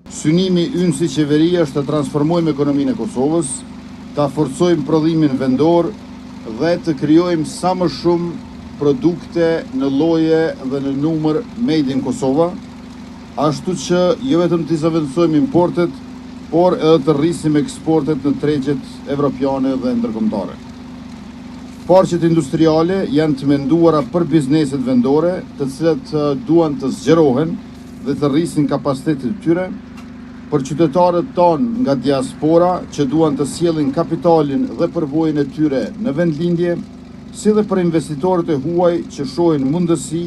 Synimi ynë si qeveri është të transformojmë ekonominë e Kosovës, ta forcojmë prodhimin vendor dhe të krijojmë sa më shumë produkte në lloje dhe në numër made in Kosova, ashtu që jo vetëm të zëvendësojmë importet, por edhe të rrisim eksportet në tregjet evropiane dhe ndërkombëtare. Parqet industriale janë të menduara për bizneset vendore, të cilat duan të zgjerohen dhe të rrisin kapacitetin e tyre, për qytetarët tonë nga diaspora që duan të sjellin kapitalin dhe përvojën e tyre në vendlindje, si dhe për investitorët e huaj që shohin mundësi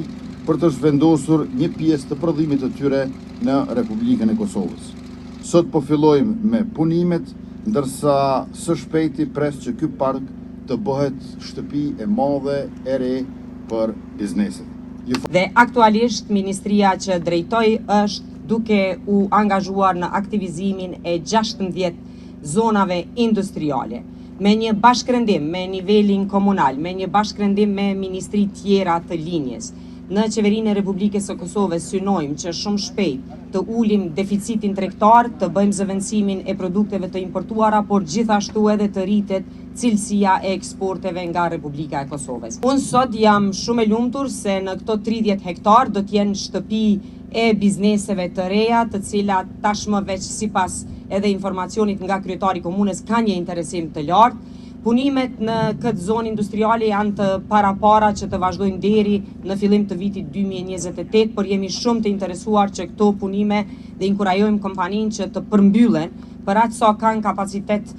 për të zhvendosur një pjesë të prodhimit të tyre në Republikën e Kosovës. Sot po fillojmë me punimet, ndërsa së shpejti pres që ky park të bëhet shtëpi e madhe e re për bizneset. Dhe aktualisht Ministria që drejtoj është duke u angazhuar në aktivizimin e 16 zonave industriale, me një bashkërendim me nivelin komunal, me një bashkërendim me ministri tjera të linjes. Në Qeverinë e Republikës së Kosovës synojmë që shumë shpejt të ulim deficitin tregtar, të bëjmë zëvendësimin e produkteve të importuara, por gjithashtu edhe të rritet cilësia e eksporteve nga Republika e Kosovës. Unë sot jam shumë e lumtur se në këto 30 hektar do t'jenë shtëpi e bizneseve të reja, të cilat tashmë veç sipas edhe informacionit nga kryetari i komunës ka një interesim të lartë. Punimet në këtë zonë industriale janë të para që të vazhdojnë deri në fillim të vitit 2028, por jemi shumë të interesuar që këto punime dhe inkurajojmë kompaninë që të përmbyllen, për aq sa kanë kapacitet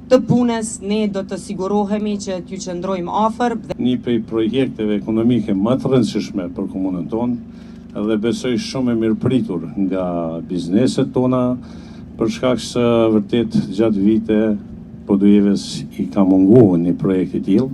të punës, ne do të sigurohemi që t'ju qëndrojmë afër. Një prej projekteve ekonomike më të rëndësishme për komunën tonë dhe besoj shumë e mirëpritur nga bizneset tona, për shkak se vërtet gjatë vite Podujeves i ka munguar një projekt i tillë.